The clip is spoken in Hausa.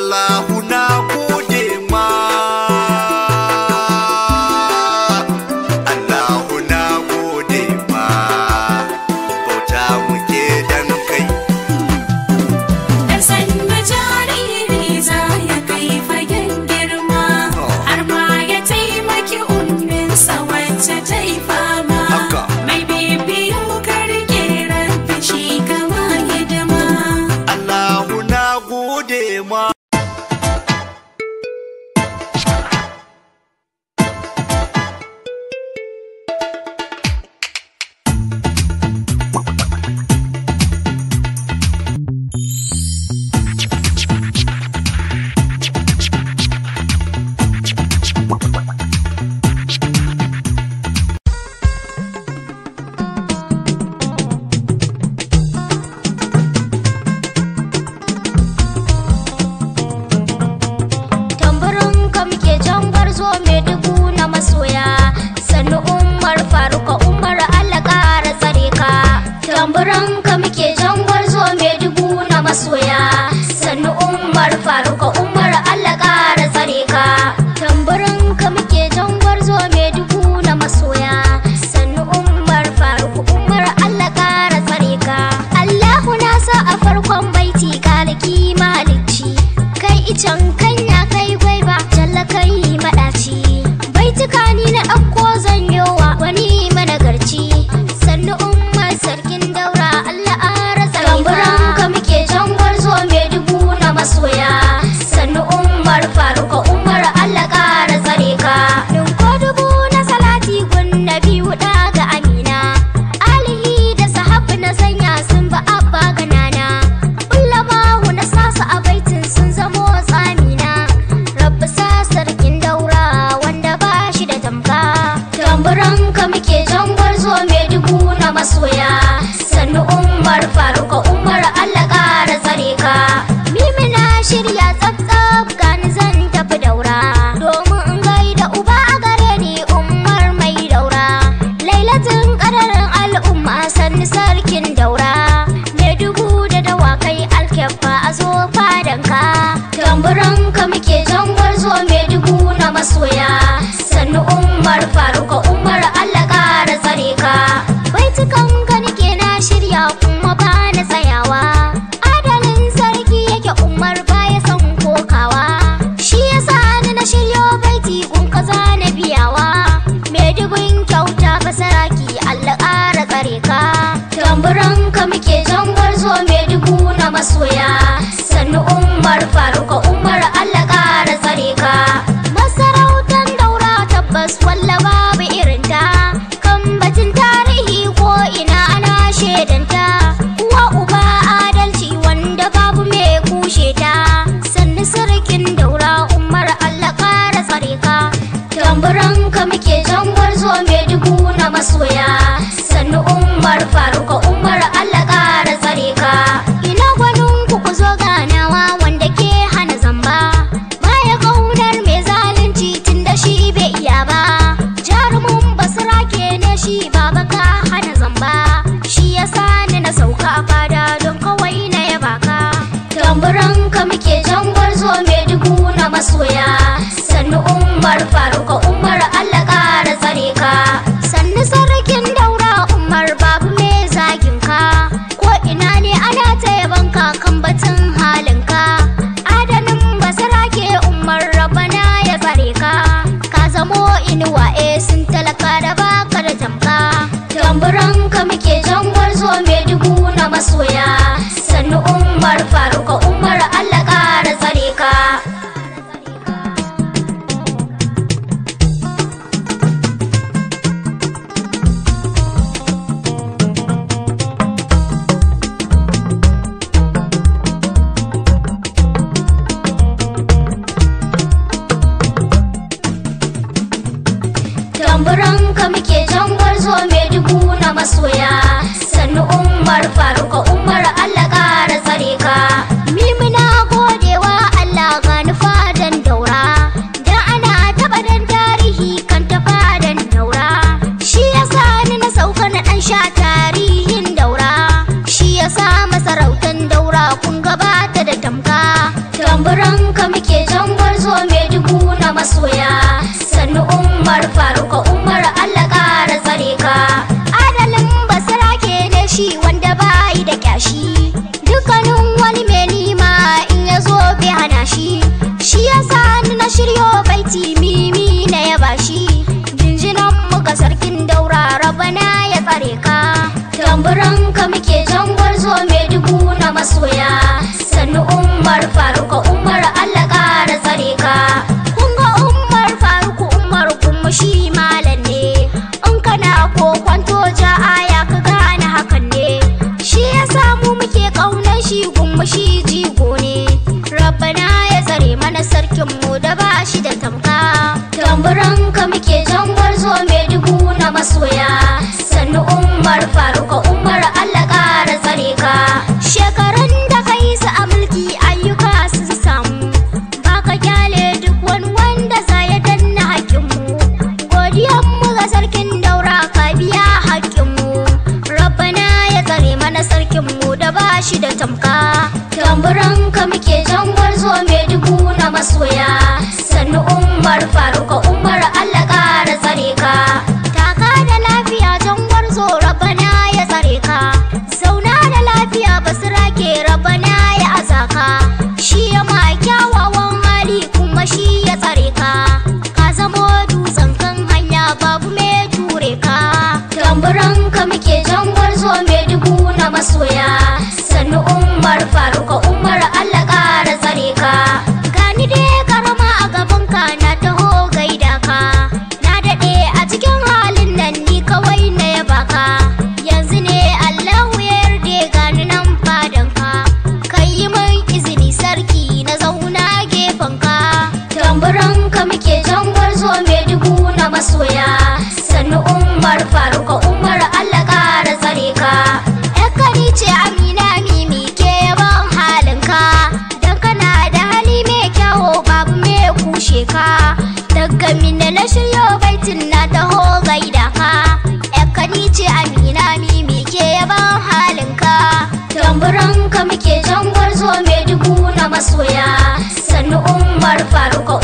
Allahu na gode ma, Allahu na gode ma, bauta muke dan kai. Da sanda jariri za ya kai fagen girma, har ma ya taimaki umminsa wacce ta yi fama. Mai bibiyu karke rabbi shi kama hidima. Allahu na gode ma. Tamburan Umar Faruku Umar Allah ƙara tsare ka. Kun ga Umar Faruku Umar kuma shi malam ne. In kana kokwanto ja aya ka gane hakan ne. Shi ya samu muke ƙaunar shi kuma shi jigo ne. Rabbana ya tsare mana sarkin mu da ba shi da tamka. Tamburan ka muke jan gwarzo mai dubu na masoya. Sannu Umar Faruku Umar Allah ƙara tsare ka. Shekarun da kai su a mulki ayyuka sun samu. Baka kyale duk wani wanda za ya danna haƙƙinmu. Godiyan mu ga sarkin daura ka biya haƙƙinmu. Rabbana ya tsare mana sarkin mu da ba shi da tamka. Tamburan ka muke jan gwarzo mai dubu na masoya. Sannu Umar Faruku Umar Allah ƙara tsare ka. Taka da lafiya jan gwarzo Rabbana ya tsare ka. Zauna da lafiya basira ke Rabbana ya azaka. Shi ya ma kyawawan hali kuma shi ya tsare ka. Ka zamo dutsen kan hanya babu mai ture ka. Tamburan ka muke jan gwarzo mai dubu na masoya. Sannu Umar Faruku Umar Allah ƙara tsare ka. Gani dai karama a gaban ka na taho gaida ka. Na daɗe a cikin halin nan ni kawai na yaba ka. Yanzu ne Allahu ya yarda gani nan fadan ka. Kai yi min izini sarki na zauna gefen ka. Tamburan ka muke jan gwarzo mai dubu na masoya. Sannu Umar Faruku Umar Allah ƙara tsare ka. Yakari ce Amina Mimi ke yaban halin ka. Dan kana da hali mai kyawo babu mai kushe ka. Daga minna na shiryo baitin na taho gaida ka. Yakari ce Amina Mimi ke yaban halin ka. Tamburan ka muke jan gwarzo mai dubu na masoya. Sannu Umar Faruku